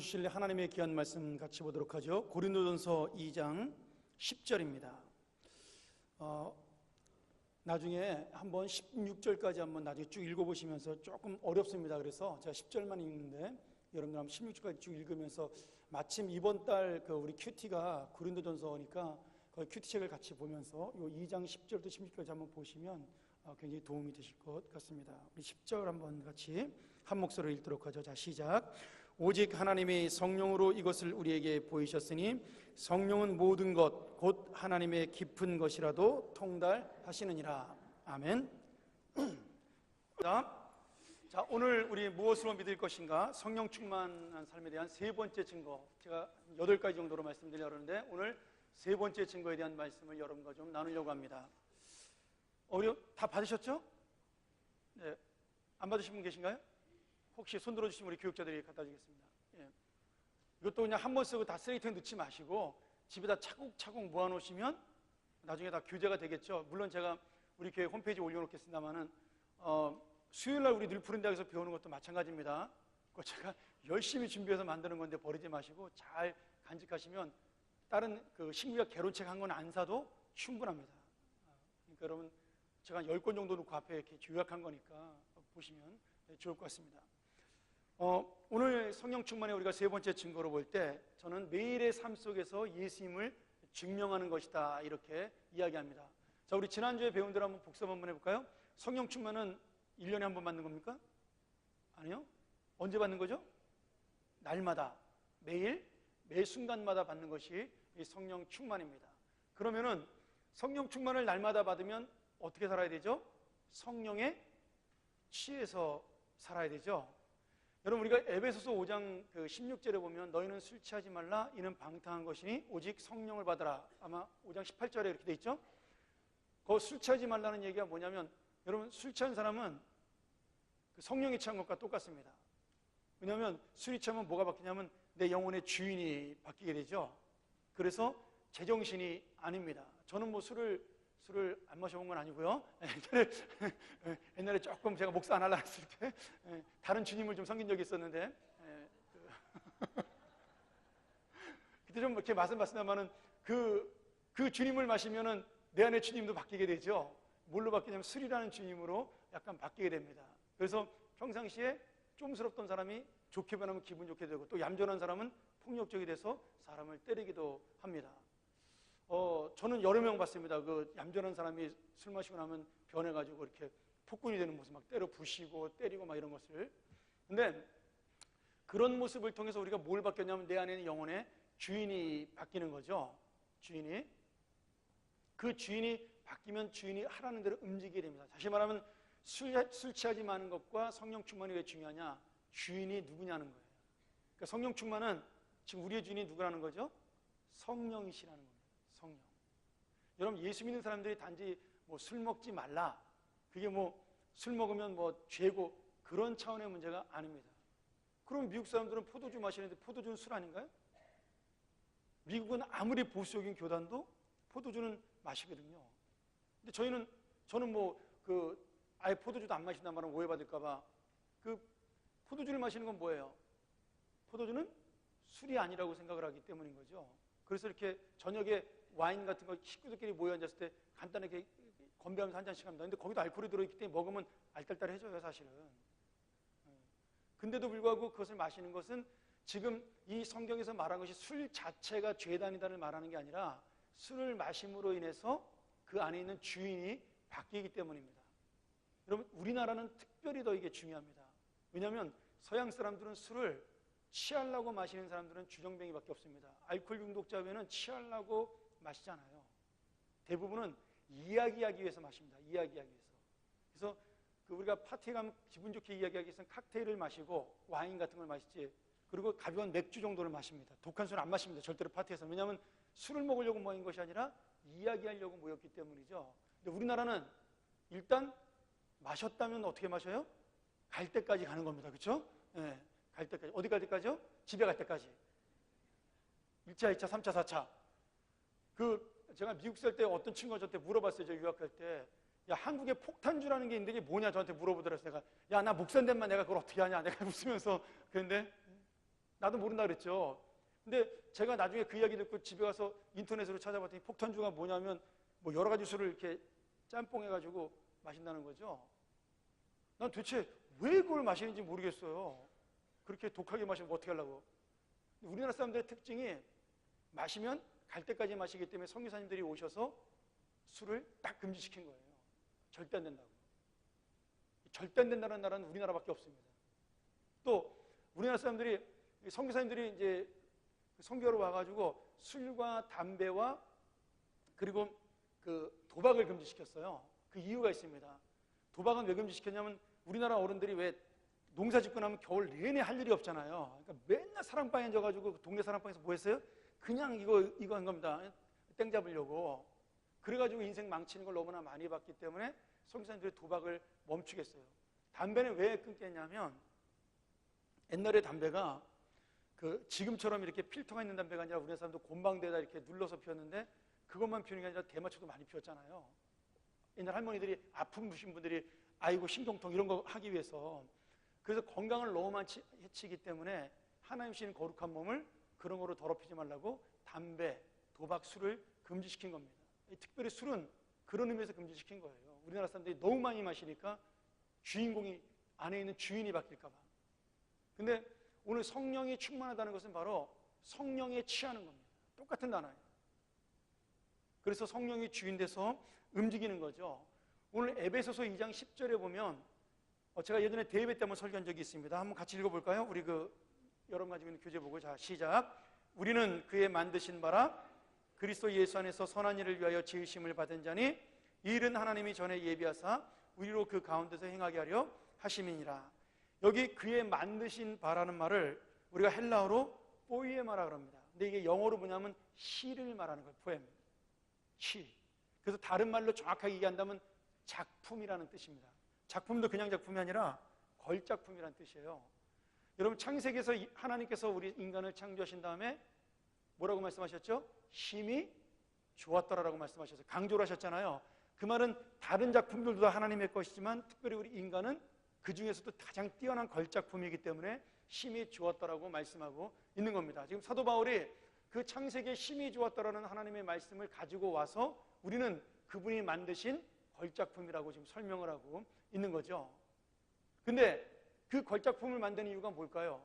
주실 하나님의 귀한 말씀 같이 보도록 하죠. 고린도전서 2장 10절입니다. 나중에 한번 16절까지 한번 나중에 쭉 읽어보시면서 조금 어렵습니다. 그래서 제가 10절만 읽는데 여러분들 한번 16절까지 쭉 읽으면서 마침 이번 달 우리 큐티가 고린도전서니까 그 큐티책을 같이 보면서 이 2장 10절부터 16절까지 한번 보시면 굉장히 도움이 되실 것 같습니다. 우리 10절 한번 같이 한 목소리로 읽도록 하죠. 자, 시작. 오직 하나님이 성령으로 이것을 우리에게 보이셨으니 성령은 모든 것 곧 하나님의 깊은 것이라도 통달하시느니라. 아멘. 자, 오늘 우리 무엇으로 믿을 것인가? 성령 충만한 삶에 대한 세 번째 증거, 제가 8가지 정도로 말씀드리려고 하는데 오늘 세 번째 증거에 대한 말씀을 여러분과 좀 나누려고 합니다. 우리 다 받으셨죠? 네. 안 받으신 분 계신가요? 혹시 손 들어주시면 우리 교육자들이 갖다 주겠습니다. 예. 이것도 그냥 한 번 쓰고 다 쓰레기통에 넣지 마시고 집에다 차곡차곡 모아놓으시면 나중에 다 교재가 되겠죠. 물론 제가 우리 교회 홈페이지에 올려놓겠습니다만은 수요일날 우리 늘푸른 대학에서 배우는 것도 마찬가지입니다. 그거 제가 열심히 준비해서 만드는 건데 버리지 마시고 잘 간직하시면 다른 식물학 개론책 한 권 안 사도 충분합니다. 그러니까 여러분 제가 10권 정도 놓고 앞에 이렇게 요약한 거니까 보시면 좋을 것 같습니다. 오늘 성령 충만의 우리가 세 번째 증거로 볼 때 저는 매일의 삶 속에서 예수님을 증명하는 것이다 이렇게 이야기합니다. 자, 우리 지난주에 배운 대로 한번 복습 한번 해볼까요? 성령 충만은 1년에 한 번 받는 겁니까? 아니요. 언제 받는 거죠? 날마다, 매일, 매 순간마다 받는 것이 이 성령 충만입니다. 그러면은 성령 충만을 날마다 받으면 어떻게 살아야 되죠? 성령에 취해서 살아야 되죠. 여러분 우리가 에베소서 5장 16절에 보면 너희는 술 취하지 말라 이는 방탕한 것이니 오직 성령을 받으라. 아마 5장 18절에 이렇게 돼 있죠. 그 술 취하지 말라는 얘기가 뭐냐면 여러분 술 취한 사람은 성령이 취한 것과 똑같습니다. 왜냐하면 술이 취하면 뭐가 바뀌냐면 내 영혼의 주인이 바뀌게 되죠. 그래서 제정신이 아닙니다. 저는 뭐 술을 안 마셔본 건 아니고요. 옛날에 조금 제가 목사 안 하려고 했을 때 다른 주님을 좀 섬긴 적이 있었는데 그때 좀 이렇게 맛은 봤습니다만은 그 주님을 마시면은 내 안에 주님도 바뀌게 되죠. 뭘로 바뀌냐면 술이라는 주님으로 약간 바뀌게 됩니다. 그래서 평상시에 좀스럽던 사람이 좋게 변하면 기분 좋게 되고 또 얌전한 사람은 폭력적이 돼서 사람을 때리기도 합니다. 저는 여러 명 봤습니다. 얌전한 사람이 술 마시고 나면 변해가지고 이렇게 폭군이 되는 모습 막 때려 부시고 때리고 막 이런 것을. 근데 그런 모습을 통해서 우리가 뭘 바뀌었냐면 내 안에는 영혼의 주인이 바뀌는 거죠. 주인이. 그 주인이 바뀌면 주인이 하라는 대로 움직이게 됩니다. 다시 말하면 술 취하지 마는 것과 성령 충만이 왜 중요하냐? 주인이 누구냐는 거예요. 그러니까 성령 충만은 지금 우리의 주인이 누구라는 거죠? 성령이시라는 겁니다. 성령. 여러분 예수 믿는 사람들이 단지 뭐 술 먹지 말라 그게 뭐 술 먹으면 뭐 죄고 그런 차원의 문제가 아닙니다. 그럼 미국 사람들은 포도주 마시는데 포도주는 술 아닌가요? 미국은 아무리 보수적인 교단도 포도주는 마시거든요. 근데 저는 아예 포도주도 안 마신단 말은 오해받을까봐 포도주를 마시는 건 뭐예요? 포도주는 술이 아니라고 생각을 하기 때문인 거죠. 그래서 이렇게 저녁에 와인 같은 거 식구들끼리 모여 앉았을 때 간단하게 건배하면서 한 잔씩 합니다. 근데 거기도 알코올이 들어있기 때문에 먹으면 알딸딸해져요 사실은. 근데도 불구하고 그것을 마시는 것은 지금 이 성경에서 말한 것이 술 자체가 죄다 아니다를 말하는 게 아니라 술을 마심으로 인해서 그 안에 있는 주인이 바뀌기 때문입니다. 여러분 우리나라는 특별히 더 이게 중요합니다. 왜냐하면 서양 사람들은 술을 취하려고 마시는 사람들은 주정뱅이밖에 없습니다. 알코올 중독자면은 취하려고 마시잖아요. 대부분은 이야기하기 위해서 마십니다. 이야기하기 위해서. 그래서 우리가 파티에 가면 기분 좋게 이야기하기 위해서는 칵테일을 마시고 와인 같은 걸 마시지 그리고 가벼운 맥주 정도를 마십니다. 독한 술은 안 마십니다. 절대로 파티에서. 왜냐하면 술을 먹으려고 모인 것이 아니라 이야기하려고 모였기 때문이죠. 근데 우리나라는 일단 마셨다면 어떻게 마셔요? 갈 때까지 가는 겁니다. 그렇죠? 네, 갈 때까지. 어디 갈 때까지요? 집에 갈 때까지. 1차, 2차, 3차, 4차. 제가 미국 살 때 어떤 친구가 저한테 물어봤어요. 저 유학할 때. 야, 한국에 폭탄주라는 게 있는데 이게 뭐냐 저한테 물어보더라고요. 내가 야, 나 목사인데만 내가 그걸 어떻게 하냐. 내가 웃으면서 그런데 나도 모른다 그랬죠. 근데 제가 나중에 그 이야기 듣고 집에 가서 인터넷으로 찾아봤더니 폭탄주가 뭐냐면 뭐 여러 가지 술을 이렇게 짬뽕해가지고 마신다는 거죠. 난 도대체 왜 그걸 마시는지 모르겠어요. 그렇게 독하게 마시면 어떻게 하려고. 우리나라 사람들의 특징이 마시면 갈 때까지 마시기 때문에 선교사님들이 오셔서 술을 딱 금지시킨 거예요. 절대 안 된다고. 절대 안 된다는 나라는 우리나라밖에 없습니다. 또 우리나라 사람들이 선교사님들이 이제 선교로 와가지고 술과 담배와 그리고 그 도박을 금지시켰어요. 그 이유가 있습니다. 도박은 왜 금지시켰냐면 우리나라 어른들이 왜 농사 짓고 나면 겨울 내내 할 일이 없잖아요. 그러니까 맨날 사랑방에 앉아가지고 동네 사랑방에서 뭐 했어요? 그냥 이거 한 겁니다. 땡 잡으려고. 그래가지고 인생 망치는 걸 너무나 많이 봤기 때문에 선교사님들이 도박을 멈추게 했어요. 담배는 왜 끊겠냐면 옛날에 담배가 그 지금처럼 이렇게 필터가 있는 담배가 아니라 우리나라 사람도 곰방대에다 이렇게 눌러서 피웠는데 그것만 피우는 게 아니라 대마초도 많이 피웠잖아요. 옛날 할머니들이 아픈 부신 분들이 아이고 신경통 이런 거 하기 위해서. 그래서 건강을 너무 많이 해치기 때문에 하나님 주신 거룩한 몸을 그런 거로 더럽히지 말라고 담배, 도박, 술을 금지시킨 겁니다. 특별히 술은 그런 의미에서 금지시킨 거예요. 우리나라 사람들이 너무 많이 마시니까 주인공이 안에 있는 주인이 바뀔까 봐. 근데 오늘 성령이 충만하다는 것은 바로 성령에 취하는 겁니다. 똑같은 단어예요. 그래서 성령이 주인 돼서 움직이는 거죠. 오늘 에베소서 2장 10절에 보면 제가 예전에 대예배 때 한번 설교한 적이 있습니다. 한번 같이 읽어볼까요? 우리 여러분 가지고 있는 교재보고. 자, 시작. 우리는 그의 만드신 바라 그리스도 예수 안에서 선한 일을 위하여 지으심을 받은 자니 이 일은 하나님이 전에 예비하사 우리로 그 가운데서 행하게 하려 하심이니라. 여기 그의 만드신 바라는 말을 우리가 헬라어로 포이에마라 합니다. 근데 이게 영어로 뭐냐면 시를 말하는 거예요. 포엠. 시. 그래서 다른 말로 정확하게 얘기한다면 작품이라는 뜻입니다. 작품도 그냥 작품이 아니라 걸작품이라는 뜻이에요. 여러분 창세기에서 하나님께서 우리 인간을 창조하신 다음에 뭐라고 말씀하셨죠? 심히 좋았더라라고 말씀하셨어요. 강조를 하셨잖아요. 그 말은 다른 작품들도 하나님의 것이지만 특별히 우리 인간은 그 중에서도 가장 뛰어난 걸작품이기 때문에 심히 좋았더라고 말씀하고 있는 겁니다. 지금 사도 바울이 그 창세기에 심히 좋았더라는 하나님의 말씀을 가지고 와서 우리는 그분이 만드신 걸작품이라고 지금 설명을 하고 있는 거죠. 근데 그 걸작품을 만드는 이유가 뭘까요?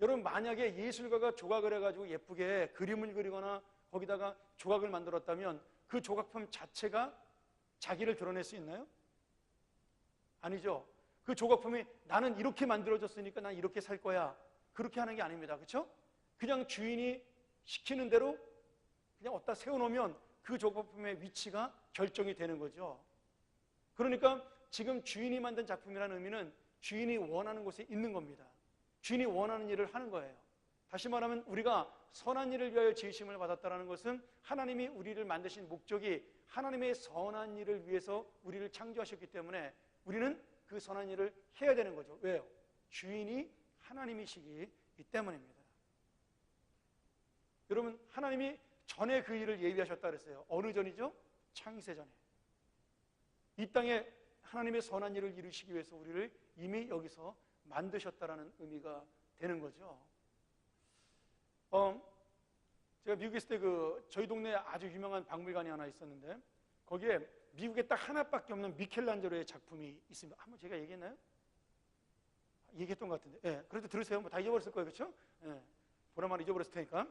여러분 만약에 예술가가 조각을 해가지고 예쁘게 그림을 그리거나 거기다가 조각을 만들었다면 그 조각품 자체가 자기를 드러낼 수 있나요? 아니죠. 그 조각품이 나는 이렇게 만들어졌으니까 난 이렇게 살 거야. 그렇게 하는 게 아닙니다. 그렇죠? 그냥 주인이 시키는 대로 그냥 어디다 세워놓으면 그 조각품의 위치가 결정이 되는 거죠. 그러니까 지금 주인이 만든 작품이라는 의미는 주인이 원하는 곳에 있는 겁니다. 주인이 원하는 일을 하는 거예요. 다시 말하면 우리가 선한 일을 위하여 지으심을 받았다는 것은 하나님이 우리를 만드신 목적이 하나님의 선한 일을 위해서 우리를 창조하셨기 때문에 우리는 그 선한 일을 해야 되는 거죠. 왜요? 주인이 하나님이시기 때문입니다. 여러분 하나님이 전에 그 일을 예비하셨다 그랬어요. 어느 전이죠? 창세 전에. 이 땅에 하나님의 선한 일을 이루시기 위해서 우리를 이미 여기서 만드셨다라는 의미가 되는 거죠. 제가 미국에 있을 때 저희 동네에 아주 유명한 박물관이 하나 있었는데 거기에 미국에 딱 하나밖에 없는 미켈란젤로의 작품이 있습니다. 한번 제가 얘기했나요? 얘기했던 것 같은데. 예, 그래도 들으세요. 뭐 다 잊어버렸을 거예요. 그렇죠? 예, 보라만 잊어버렸을 테니까.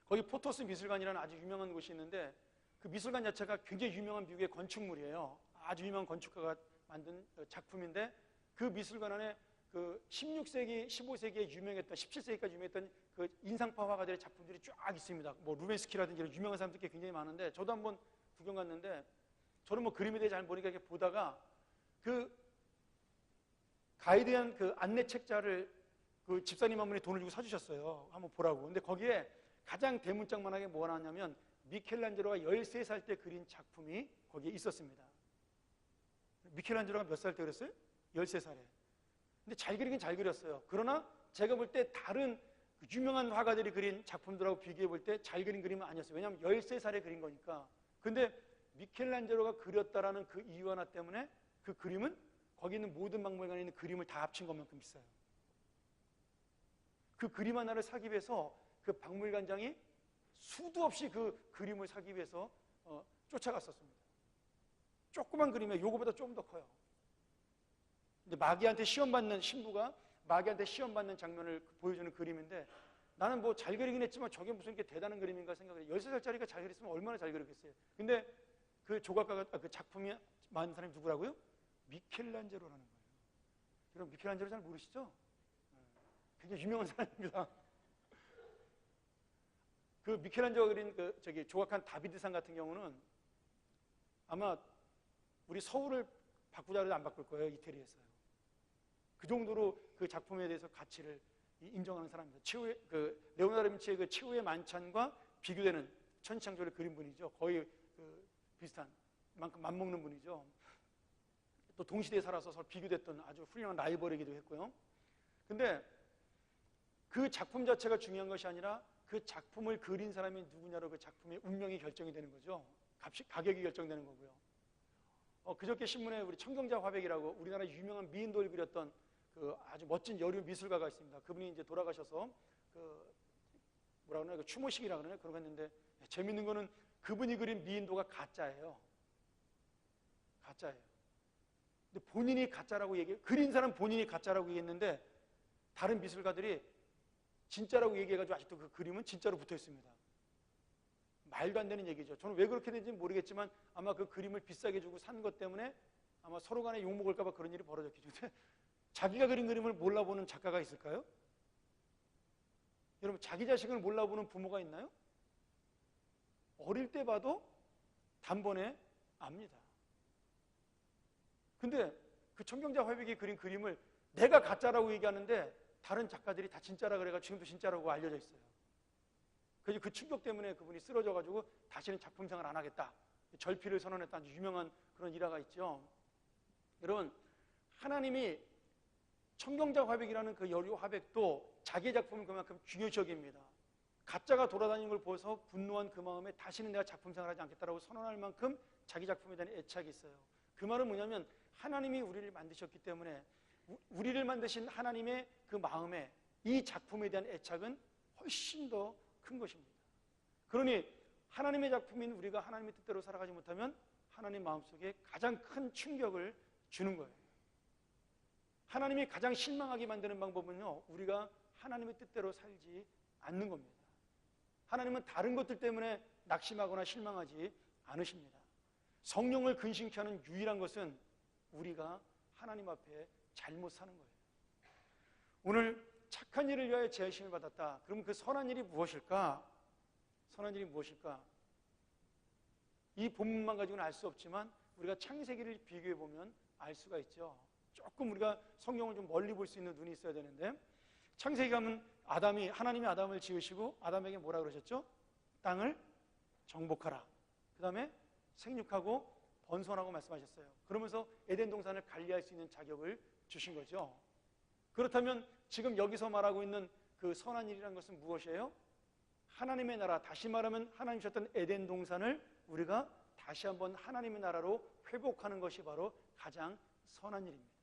거기 포토스 미술관이라는 아주 유명한 곳이 있는데 그 미술관 자체가 굉장히 유명한 미국의 건축물이에요. 아주 유명한 건축가가 만든 작품인데 그 미술관 안에 그 16세기, 15세기에 유명했던 17세기까지 유명했던 그 인상파 화가들의 작품들이 쫙 있습니다. 뭐 루벤스키라든지 이런 유명한 사람들이 굉장히 많은데 저도 한번 구경 갔는데 저는 뭐 그림에 대해 잘 모르니까 이렇게 보다가 그 가이드한 그 안내 책자를 그 집사님 한 분이 돈을 주고 사주셨어요. 한번 보라고. 근데 거기에 가장 대문짝만하게 뭐가 나왔냐면 미켈란젤로가 13살 때 그린 작품이 거기에 있었습니다. 미켈란젤로가 몇 살 때 그랬어요? 13살에. 근데 잘 그리긴 잘 그렸어요. 그러나 제가 볼 때 다른 유명한 화가들이 그린 작품들하고 비교해 볼 때 잘 그린 그림은 아니었어요. 왜냐하면 13살에 그린 거니까. 근데 미켈란젤로가 그렸다라는 그 이유 하나 때문에 그 그림은 거기 있는 모든 박물관에 있는 그림을 다 합친 것만큼 있어요. 그 그림 하나를 사기 위해서 그 박물관장이 수도 없이 그 그림을 사기 위해서 쫓아갔었습니다. 조그만 그림에 요거보다 조금 더 커요. 근데 마귀한테 시험받는 신부가 마귀한테 시험받는 장면을 보여주는 그림인데, 나는 뭐 잘 그리긴 했지만 저게 무슨 이렇게 대단한 그림인가 생각을 해요. 13살짜리가 잘 그렸으면 얼마나 잘 그렸겠어요. 근데 그 조각가가 그 작품이 만든 사람이 누구라고요? 미켈란젤로라는 거예요. 여러분 미켈란젤로 잘 모르시죠? 굉장히 유명한 사람입니다. 그 미켈란젤로가 그린 그 조각한 다비드상 같은 경우는 아마 우리 서울을 바꾸자 해도 안 바꿀 거예요. 이태리에서요. 그 정도로 그 작품에 대해서 가치를 인정하는 사람입니다. 그 레오나르도 다빈치의 그 최후의 만찬과 비교되는 천지창조를 그린 분이죠. 거의 그 비슷한 만큼 맞먹는 분이죠. 또 동시대에 살아서 서로 비교됐던 아주 훌륭한 라이벌이기도 했고요. 근데 그 작품 자체가 중요한 것이 아니라 그 작품을 그린 사람이 누구냐로 그 작품의 운명이 결정이 되는 거죠. 가격이 결정되는 거고요. 그저께 신문에 우리 청경자 화백이라고 우리나라 유명한 미인돌 그렸던 그 아주 멋진 여류 미술가가 있습니다. 그분이 이제 돌아가셔서 그 뭐라 그러나 그 추모식이라 그러나 그런 거 했는데, 재밌는 거는 그분이 그린 미인도가 가짜예요. 가짜예요. 근데 본인이 가짜라고 그린 사람 본인이 가짜라고 얘기했는데 다른 미술가들이 진짜라고 얘기해가지고 아직도 그 그림은 진짜로 붙어 있습니다. 말도 안 되는 얘기죠. 저는 왜 그렇게 된지 모르겠지만 아마 그 그림을 비싸게 주고 산 것 때문에 아마 서로 간에 욕먹을까 봐 그런 일이 벌어졌겠죠. 근데 자기가 그린 그림을 몰라보는 작가가 있을까요? 여러분, 자기 자식을 몰라보는 부모가 있나요? 어릴 때 봐도 단번에 압니다. 근데 그 청경자 화백이 그린 그림을 내가 가짜라고 얘기하는데 다른 작가들이 다 진짜라 그래가지고 지금도 진짜라고 알려져 있어요. 그래서 그 충격 때문에 그분이 쓰러져가지고 다시는 작품 생활 안 하겠다, 절필을 선언했다, 아주 유명한 그런 일화가 있죠. 여러분, 하나님이 청경자 화백이라는 그 여류 화백도 자기 작품을 그만큼 중요시 여깁니다. 가짜가 돌아다니는 걸 보고서 분노한 그 마음에 다시는 내가 작품 생활하지 않겠다라고 선언할 만큼 자기 작품에 대한 애착이 있어요. 그 말은 뭐냐면 하나님이 우리를 만드셨기 때문에 우리를 만드신 하나님의 그 마음에 이 작품에 대한 애착은 훨씬 더 큰 것입니다. 그러니 하나님의 작품인 우리가 하나님의 뜻대로 살아가지 못하면 하나님 마음속에 가장 큰 충격을 주는 거예요. 하나님이 가장 실망하게 만드는 방법은요, 우리가 하나님의 뜻대로 살지 않는 겁니다. 하나님은 다른 것들 때문에 낙심하거나 실망하지 않으십니다. 성령을 근심케 하는 유일한 것은 우리가 하나님 앞에 잘못 사는 거예요. 오늘 착한 일을 위하여 제하심을 받았다. 그럼 그 선한 일이 무엇일까? 선한 일이 무엇일까? 이 본문만 가지고는 알 수 없지만 우리가 창세기를 비교해 보면 알 수가 있죠. 조금 우리가 성경을 좀 멀리 볼 수 있는 눈이 있어야 되는데, 창세기 가면 하나님이 아담을 지으시고 아담에게 뭐라 그러셨죠? 땅을 정복하라. 그 다음에 생육하고 번성하고 말씀하셨어요. 그러면서 에덴 동산을 관리할 수 있는 자격을 주신 거죠. 그렇다면 지금 여기서 말하고 있는 그 선한 일이라는 것은 무엇이에요? 하나님의 나라, 다시 말하면 하나님 주셨던 에덴 동산을 우리가 다시 한번 하나님의 나라로 회복하는 것이 바로 가장 선한 일입니다.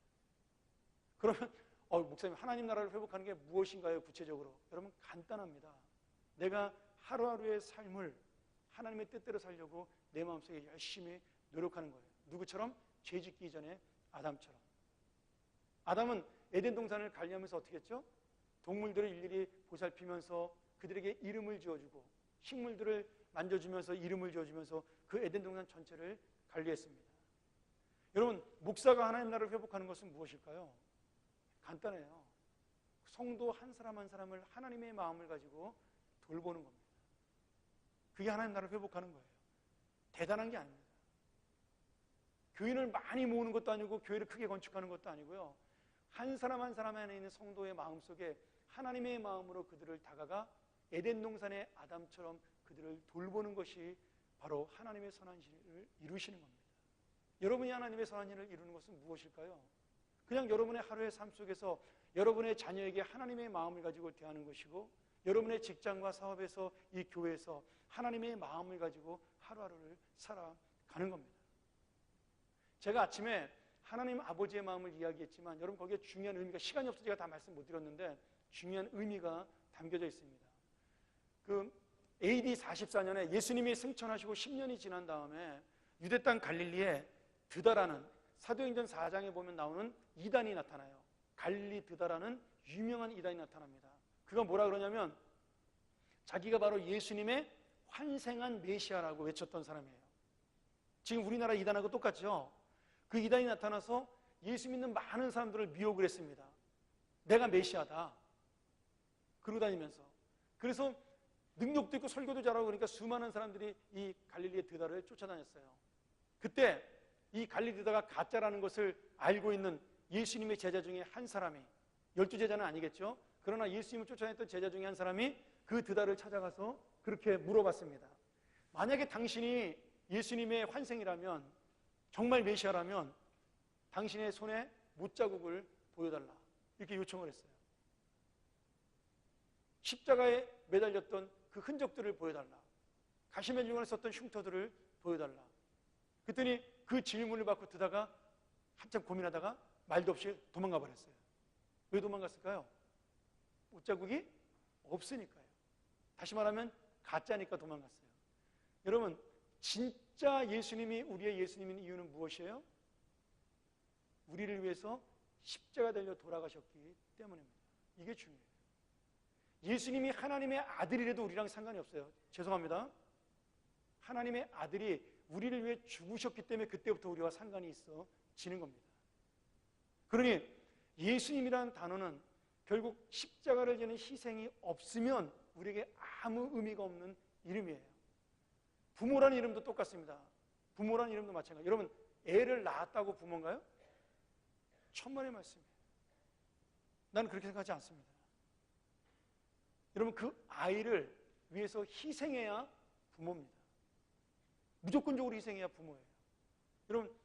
그러면 목사님, 하나님 나라를 회복하는 게 무엇인가요? 구체적으로 여러분, 간단합니다. 내가 하루하루의 삶을 하나님의 뜻대로 살려고 내 마음속에 열심히 노력하는 거예요. 누구처럼? 죄 짓기 전에 아담처럼. 아담은 에덴 동산을 관리하면서 어떻게 했죠? 동물들을 일일이 보살피면서 그들에게 이름을 지어주고 식물들을 만져주면서 이름을 지어주면서 그 에덴 동산 전체를 관리했습니다. 여러분, 목사가 하나님 나라를 회복하는 것은 무엇일까요? 간단해요. 성도 한 사람 한 사람을 하나님의 마음을 가지고 돌보는 겁니다. 그게 하나님 나라를 회복하는 거예요. 대단한 게 아닙니다. 교인을 많이 모으는 것도 아니고 교회를 크게 건축하는 것도 아니고요, 한 사람 한 사람 안에 있는 성도의 마음속에 하나님의 마음으로 그들을 다가가 에덴 동산의 아담처럼 그들을 돌보는 것이 바로 하나님의 선한 일을 이루시는 겁니다. 여러분이 하나님의 선한 일을 이루는 것은 무엇일까요? 그냥 여러분의 하루의 삶 속에서 여러분의 자녀에게 하나님의 마음을 가지고 대하는 것이고, 여러분의 직장과 사업에서, 이 교회에서 하나님의 마음을 가지고 하루하루를 살아가는 겁니다. 제가 아침에 하나님 아버지의 마음을 이야기했지만 여러분, 거기에 중요한 의미가, 시간이 없어서 제가 다 말씀 못 드렸는데 중요한 의미가 담겨져 있습니다. 그 AD 44년에 예수님이 승천하시고 10년이 지난 다음에 유대 땅 갈릴리에 드다라는, 사도행전 4장에 보면 나오는 이단이 나타나요. 갈릴리 드다라는 유명한 이단이 나타납니다. 그가 뭐라 그러냐면 자기가 바로 예수님의 환생한 메시아라고 외쳤던 사람이에요. 지금 우리나라 이단하고 똑같죠. 그 이단이 나타나서 예수 믿는 많은 사람들을 미혹을 했습니다. 내가 메시아다 그러고 다니면서. 그래서 능력도 있고 설교도 잘하고, 그러니까 수많은 사람들이 이 갈릴리의 드다를 쫓아다녔어요. 그때 이 갈릴리 드다가 가짜라는 것을 알고 있는 예수님의 제자 중에 한 사람이, 12제자는 아니겠죠. 그러나 예수님을 쫓아다녔던 제자 중에 한 사람이 그 드다를 찾아가서 그렇게 물어봤습니다. 만약에 당신이 예수님의 환생이라면, 정말 메시아라면 당신의 손에 못자국을 보여달라, 이렇게 요청을 했어요. 십자가에 매달렸던 그 흔적들을 보여달라, 가시면증을 썼던 흉터들을 보여달라. 그랬더니 그 질문을 받고 드다가 한참 고민하다가 말도 없이 도망가 버렸어요. 왜 도망갔을까요? 못자국이 없으니까요. 다시 말하면 가짜니까 도망갔어요. 여러분, 진짜 예수님이 우리의 예수님인 이유는 무엇이에요? 우리를 위해서 십자가 달려 돌아가셨기 때문입니다. 이게 중요해요. 예수님이 하나님의 아들이라도 우리랑 상관이 없어요. 죄송합니다. 하나님의 아들이 우리를 위해 죽으셨기 때문에 그때부터 우리와 상관이 있어지는 겁니다. 그러니 예수님이라는 단어는 결국 십자가를 지는 희생이 없으면 우리에게 아무 의미가 없는 이름이에요. 부모라는 이름도 똑같습니다. 부모라는 이름도 마찬가지예요. 여러분, 애를 낳았다고 부모인가요? 천만의 말씀이에요. 나는 그렇게 생각하지 않습니다. 여러분, 그 아이를 위해서 희생해야 부모입니다. 무조건적으로 희생해야 부모예요. 여러분,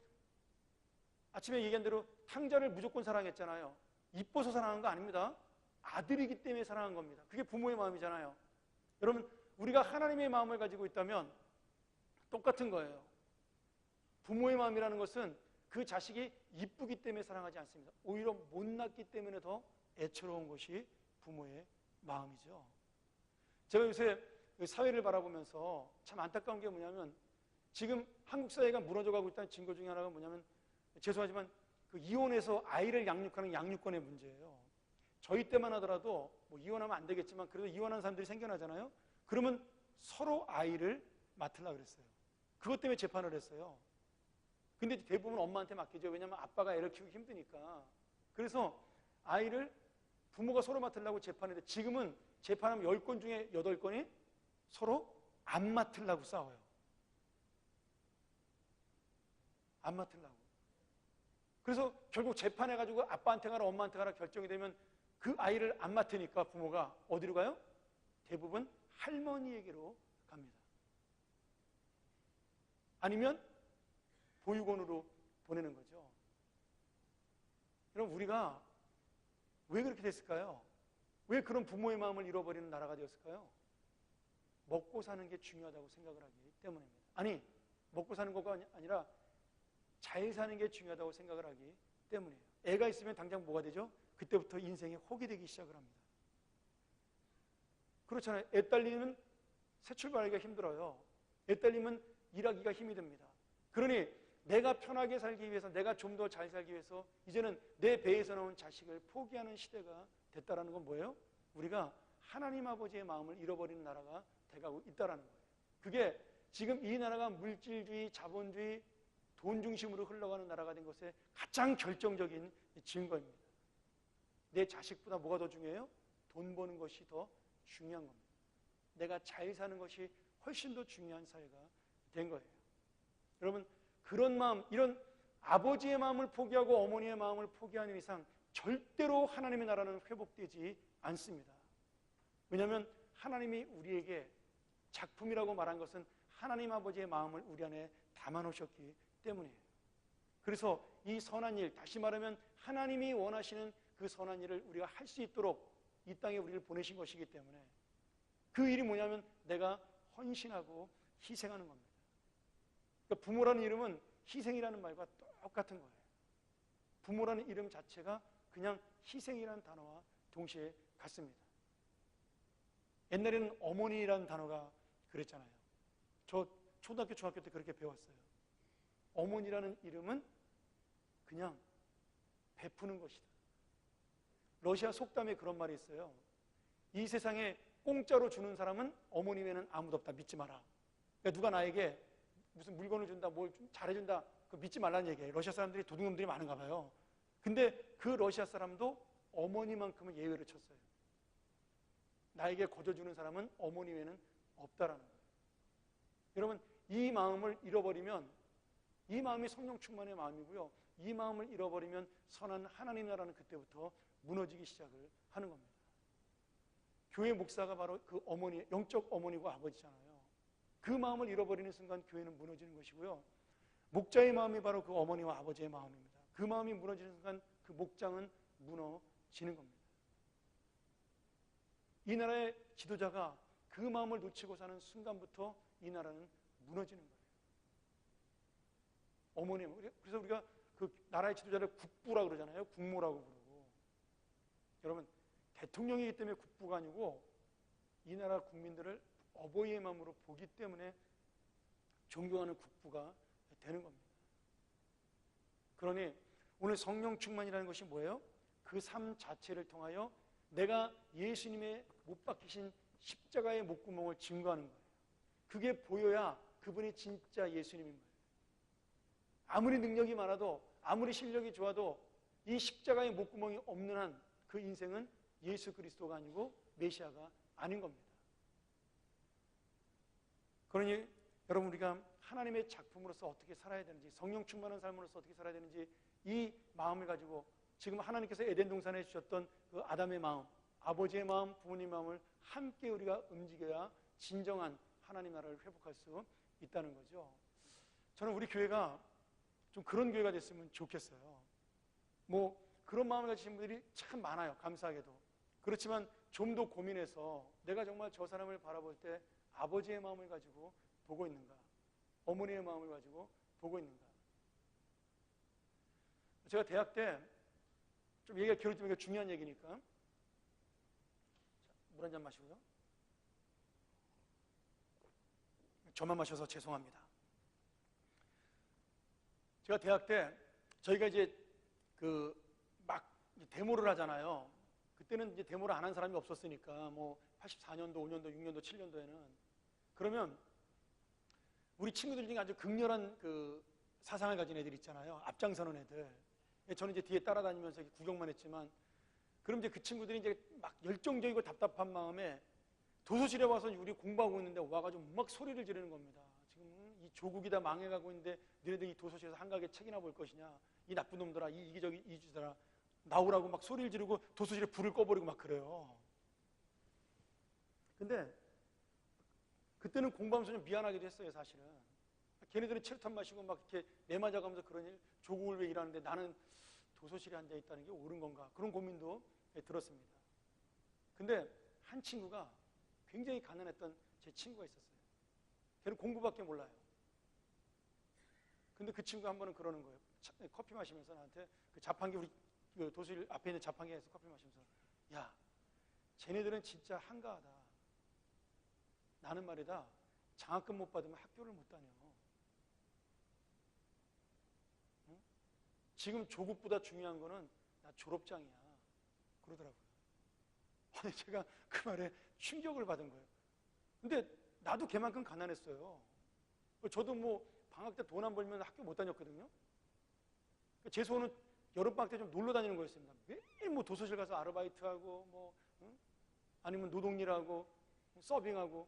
아침에 얘기한 대로 탕자를 무조건 사랑했잖아요. 이뻐서 사랑한 거 아닙니다. 아들이기 때문에 사랑한 겁니다. 그게 부모의 마음이잖아요. 여러분, 우리가 하나님의 마음을 가지고 있다면 똑같은 거예요. 부모의 마음이라는 것은 그 자식이 이쁘기 때문에 사랑하지 않습니다. 오히려 못났기 때문에 더 애처로운 것이 부모의 마음이죠. 제가 요새 사회를 바라보면서 참 안타까운 게 뭐냐면, 지금 한국 사회가 무너져가고 있다는 증거 중에 하나가 뭐냐면, 죄송하지만 그 이혼해서 아이를 양육하는 양육권의 문제예요. 저희 때만 하더라도 뭐 이혼하면 안 되겠지만 그래도 이혼한 사람들이 생겨나잖아요. 그러면 서로 아이를 맡으려고 그랬어요. 그것 때문에 재판을 했어요. 근데 대부분 엄마한테 맡기죠. 왜냐하면 아빠가 애를 키우기 힘드니까. 그래서 아이를 부모가 서로 맡으려고 재판했는데, 지금은 재판하면 10건 중에 8건이 서로 안 맡으려고 싸워요. 안 맡으려고. 그래서 결국 재판해가지고 아빠한테 가라 엄마한테 가라 결정이 되면 그 아이를 안 맡으니까 부모가 어디로 가요? 대부분 할머니에게로 갑니다. 아니면 보육원으로 보내는 거죠. 그럼 우리가 왜 그렇게 됐을까요? 왜 그런 부모의 마음을 잃어버리는 나라가 되었을까요? 먹고 사는 게 중요하다고 생각을 하기 때문입니다. 아니, 먹고 사는 거가 아니라 잘 사는 게 중요하다고 생각을 하기 때문이에요. 애가 있으면 당장 뭐가 되죠? 그때부터 인생에 혹이 되기 시작을 합니다. 그렇잖아요. 애 딸리면 새 출발하기가 힘들어요. 애 딸리면 일하기가 힘이 듭니다. 그러니 내가 편하게 살기 위해서, 내가 좀 더 잘 살기 위해서 이제는 내 배에서 나온 자식을 포기하는 시대가 됐다라는 건 뭐예요? 우리가 하나님 아버지의 마음을 잃어버리는 나라가 돼가고 있다라는 거예요. 그게 지금 이 나라가 물질주의, 자본주의, 돈 중심으로 흘러가는 나라가 된 것의 가장 결정적인 증거입니다. 내 자식보다 뭐가 더 중요해요? 돈 버는 것이 더 중요한 겁니다. 내가 잘 사는 것이 훨씬 더 중요한 사회가 된 거예요. 여러분, 그런 마음, 이런 아버지의 마음을 포기하고 어머니의 마음을 포기하는 이상 절대로 하나님의 나라는 회복되지 않습니다. 왜냐하면 하나님이 우리에게 작품이라고 말한 것은 하나님 아버지의 마음을 우리 안에 담아놓으셨기 때문이에요. 그래서 이 선한 일, 다시 말하면 하나님이 원하시는 그 선한 일을 우리가 할 수 있도록 이 땅에 우리를 보내신 것이기 때문에, 그 일이 뭐냐면 내가 헌신하고 희생하는 겁니다. 그러니까 부모라는 이름은 희생이라는 말과 똑같은 거예요. 부모라는 이름 자체가 그냥 희생이라는 단어와 동시에 같습니다. 옛날에는 어머니라는 단어가 그랬잖아요. 저 초등학교, 중학교 때 그렇게 배웠어요. 어머니라는 이름은 그냥 베푸는 것이다. 러시아 속담에 그런 말이 있어요. 이 세상에 공짜로 주는 사람은 어머니 외에는 아무도 없다. 믿지 마라. 그러니까 누가 나에게 무슨 물건을 준다, 뭘 좀 잘해준다, 그거 믿지 말라는 얘기예요. 러시아 사람들이 도둑놈들이 많은가 봐요. 근데 그 러시아 사람도 어머니만큼은 예외를 쳤어요. 나에게 거저주는 사람은 어머니 외에는 없다라는 거예요. 여러분, 이 마음을 잃어버리면, 이 마음이 성령 충만의 마음이고요, 이 마음을 잃어버리면 선한 하나님 나라는 그때부터 무너지기 시작을 하는 겁니다. 교회 목사가 바로 그 어머니, 영적 어머니고 아버지잖아요. 그 마음을 잃어버리는 순간 교회는 무너지는 것이고요, 목자의 마음이 바로 그 어머니와 아버지의 마음입니다. 그 마음이 무너지는 순간 그 목장은 무너지는 겁니다. 이 나라의 지도자가 그 마음을 놓치고 사는 순간부터 이 나라는 무너지는 거예요. 어머니, 그래서 우리가 그 나라의 지도자를 국부라고 그러잖아요. 국모라고 부르고. 여러분, 대통령이기 때문에 국부가 아니고 이 나라 국민들을 어버이의 마음으로 보기 때문에 존경하는 국부가 되는 겁니다. 그러니 오늘 성령 충만이라는 것이 뭐예요? 그 삶 자체를 통하여 내가 예수님의 못 박히신 십자가의 목구멍을 증거하는 거예요. 그게 보여야 그분이 진짜 예수님인 거예요. 아무리 능력이 많아도, 아무리 실력이 좋아도 이 십자가의 목구멍이 없는 한 그 인생은 예수 그리스도가 아니고 메시아가 아닌 겁니다. 그러니 여러분, 우리가 하나님의 작품으로서 어떻게 살아야 되는지, 성령 충만한 삶으로서 어떻게 살아야 되는지, 이 마음을 가지고 지금 하나님께서 에덴 동산에 주셨던 그 아담의 마음, 아버지의 마음, 부모님 마음을 함께 우리가 움직여야 진정한 하나님 나라를 회복할 수 있다는 거죠. 저는 우리 교회가 좀 그런 교회가 됐으면 좋겠어요. 뭐 그런 마음을 가지신 분들이 참 많아요. 감사하게도. 그렇지만 좀 더 고민해서 내가 정말 저 사람을 바라볼 때 아버지의 마음을 가지고 보고 있는가, 어머니의 마음을 가지고 보고 있는가. 제가 대학 때 좀 얘기가 길어지면 중요한 얘기니까 물 한 잔 마시고요. 저만 마셔서 죄송합니다. 제가 대학 때 저희가 이제 막 데모를 하잖아요. 그때는 이제 데모를 안 한 사람이 없었으니까, 뭐 84년도, 5년도, 6년도, 7년도에는 그러면 우리 친구들 중에 아주 극렬한 그 사상을 가진 애들 있잖아요. 앞장서는 애들. 저는 이제 뒤에 따라다니면서 구경만 했지만, 그럼 이제 그 친구들이 이제 막 열정적이고 답답한 마음에 도서실에 와서 우리 공부하고 있는데 와가지고 막 소리를 지르는 겁니다. 지금 이 조국이 다 망해가고 있는데 너희들 이 도서실에서 한가하게 책이나 볼 것이냐, 이 나쁜 놈들아, 이 이기적인 이주들아, 나오라고 막 소리를 지르고 도서실에 불을 꺼버리고 막 그래요. 근데 그때는 공부하면서 좀 미안하기도 했어요. 사실은 걔네들은 칠탄 마시고 막 이렇게 내맞아가면서 그러니 조국을 위해 일하는데 나는 도서실에 앉아있다는 게 옳은 건가, 그런 고민도 들었습니다. 근데 한 친구가 굉장히 가난했던 제 친구가 있었어요. 걔는 공부밖에 몰라요. 근데 그 친구가 한 번은 그러는 거예요. 커피 마시면서 나한테 그 자판기, 우리 그 도서실 앞에 있는 자판기에서 커피 마시면서, 야, 쟤네들은 진짜 한가하다. 나는 말이다, 장학금 못 받으면 학교를 못 다녀. 응? 지금 조국보다 중요한 거는 나 졸업장이야. 그러더라고요. 아니, 제가 그 말에 충격을 받은 거예요. 근데 나도 걔만큼 가난했어요. 저도 뭐 방학 때 돈 안 벌면 학교 못 다녔거든요. 제 소원은 여름방학 때 좀 놀러 다니는 거였습니다. 매일 뭐 도서실 가서 아르바이트하고 뭐 아니면 노동일하고 서빙하고,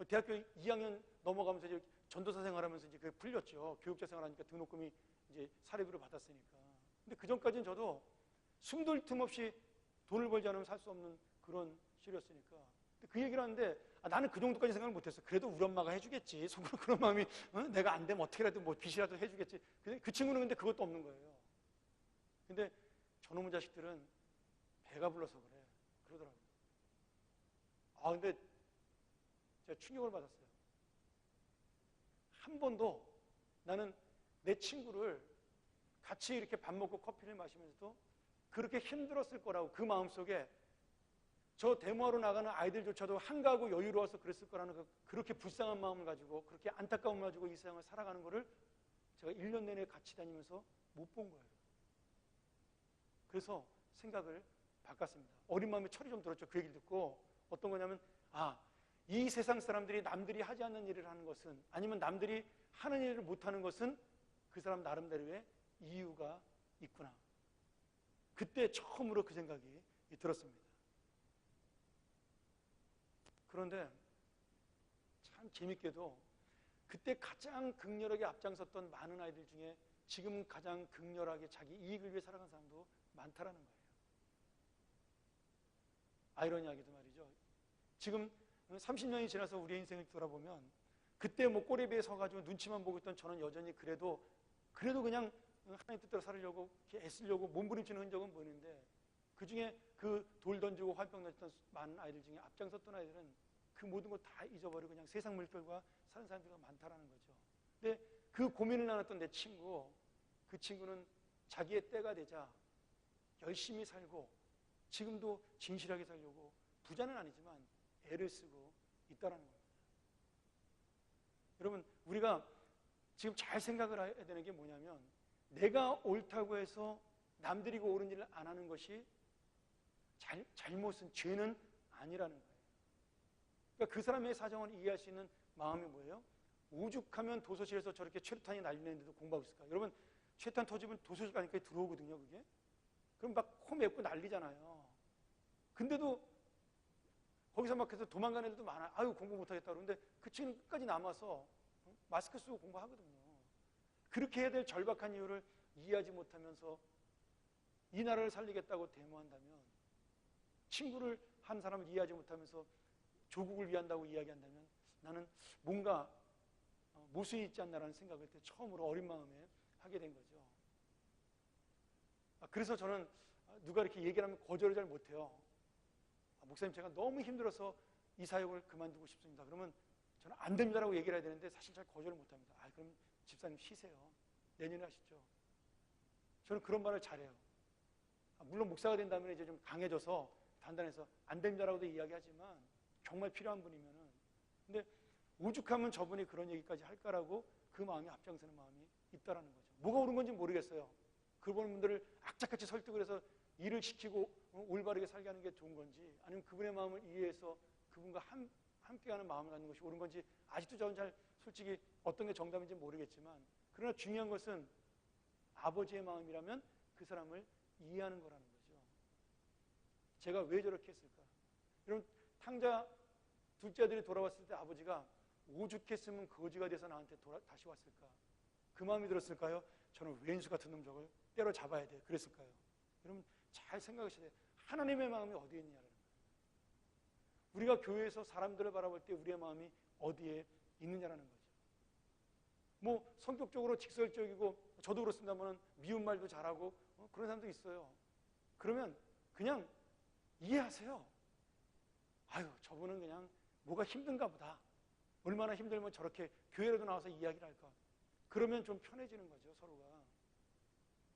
대학교 2학년 넘어가면서 이제 전도사 생활하면서 이제 그게 풀렸죠. 교육자 생활하니까 등록금이 이제 사례비로 받았으니까. 근데 그 전까지는 저도 숨돌 틈 없이 돈을 벌지 않으면 살 수 없는 그런 시절이었으니까. 근데 그 얘기를 하는데 나는 그 정도까지 생각을 못했어. 그래도 우리 엄마가 해주겠지. 속으로 그런 마음이, 내가 안 되면 어떻게라도 뭐 빚이라도 해주겠지. 근데 그 친구는 근데 그것도 없는 거예요. 근데 저놈의 자식들은 배가 불러서 그래. 그러더라고요. 근데 제가 충격을 받았어요. 한 번도 나는 내 친구를 같이 이렇게 밥 먹고 커피를 마시면서도 그렇게 힘들었을 거라고, 그 마음속에 저 데모하러 나가는 아이들조차도 한가하고 여유로워서 그랬을 거라는 그렇게 불쌍한 마음을 가지고, 그렇게 안타까움을 가지고 이 세상을 살아가는 거를 제가 1년 내내 같이 다니면서 못 본 거예요. 그래서 생각을 바꿨습니다. 어린 마음에 철이 좀 들었죠. 그 얘기를 듣고. 어떤 거냐면, 이 세상 사람들이 남들이 하지 않는 일을 하는 것은, 아니면 남들이 하는 일을 못하는 것은 그 사람 나름대로의 이유가 있구나. 그때 처음으로 그 생각이 들었습니다. 그런데 참 재밌게도 그때 가장 극렬하게 앞장섰던 많은 아이들 중에 지금 가장 극렬하게 자기 이익을 위해 살아가는 사람도 많다라는 거예요. 아이러니하게도 말이죠. 지금 30년이 지나서 우리의 인생을 돌아보면 그때 뭐 꼬리배에 서가지고 눈치만 보고 있던 저는 여전히 그래도 그냥 하나님 뜻대로 살으려고 이렇게 애쓰려고 몸부림치는 흔적은 보이는데, 그 중에 그 돌 던지고 화병 던졌던 많은 아이들 중에 앞장섰던 아이들은 그 모든 걸 다 잊어버리고 그냥 세상 물결과 사는 사람들이 많다라는 거죠. 근데 그 고민을 나눴던 내 친구, 그 친구는 자기의 때가 되자 열심히 살고 지금도 진실하게 살려고 부자는 아니지만 애를 쓰고 있다라는 겁니다. 여러분, 우리가 지금 잘 생각을 해야 되는 게 뭐냐면, 내가 옳다고 해서 남들이 그 옳은 일을 안 하는 것이 잘못은, 죄는 아니라는 거예요. 그러니까 그 사람의 사정을 이해할 수 있는 마음이 뭐예요? 오죽하면 도서실에서 저렇게 최루탄이 날리는데도 공부하고 있을까? 여러분, 최루탄 터지면 도서실 가니까 들어오거든요, 그게. 그럼 막 코 맵고 난리잖아요. 근데도 거기서 막 해서 도망가는 애들도 많아요. 아유, 공부 못하겠다 그러는데 그 친구는 끝까지 남아서 마스크 쓰고 공부하거든요. 그렇게 해야 될 절박한 이유를 이해하지 못하면서 이 나라를 살리겠다고 데모한다면, 친구를 한 사람을 이해하지 못하면서 조국을 위한다고 이야기한다면, 나는 뭔가 모순이 있지 않나라는 생각을 그때 처음으로 어린 마음에 하게 된 거죠. 그래서 저는 누가 이렇게 얘기를 하면 거절을 잘 못해요. 목사님, 제가 너무 힘들어서 이 사역을 그만두고 싶습니다. 그러면 저는 안 됩니다라고 얘기를 해야 되는데 사실 잘 거절을 못합니다. 그럼 집사님 쉬세요. 내년에 하시죠. 저는 그런 말을 잘해요. 물론 목사가 된다면 이제 좀 강해져서 단단해서 안 됩니다라고도 이야기하지만, 정말 필요한 분이면은. 근데 오죽하면 저분이 그런 얘기까지 할까라고 그 마음이 앞장서는 마음이 있다라는 거죠. 뭐가 옳은 건지 모르겠어요. 그런 분들을 악착같이 설득을 해서 일을 시키고 올바르게 살게 하는 게 좋은 건지, 아니면 그분의 마음을 이해해서 그분과 함께하는 마음을 갖는 것이 옳은 건지, 아직도 저는 잘 솔직히 어떤 게 정답인지 모르겠지만, 그러나 중요한 것은 아버지의 마음이라면 그 사람을 이해하는 거라는 거죠. 제가 왜 저렇게 했을까? 여러분, 탕자 둘째 아들이 돌아왔을 때 아버지가 오죽했으면 거지가 돼서 나한테 다시 왔을까? 그 마음이 들었을까요? 저는 왼수 같은 놈 저걸 때려잡아야 돼, 그랬을까요? 여러분, 잘 생각하셔야 돼요. 하나님의 마음이 어디에 있느냐는 거예요. 우리가 교회에서 사람들을 바라볼 때 우리의 마음이 어디에 있느냐라는 거죠. 뭐 성격적으로 직설적이고, 저도 그렇습니다만 미운 말도 잘하고 그런 사람도 있어요. 그러면 그냥 이해하세요. 아유, 저분은 그냥 뭐가 힘든가 보다. 얼마나 힘들면 저렇게 교회라도 나와서 이야기를 할까. 그러면 좀 편해지는 거죠, 서로가.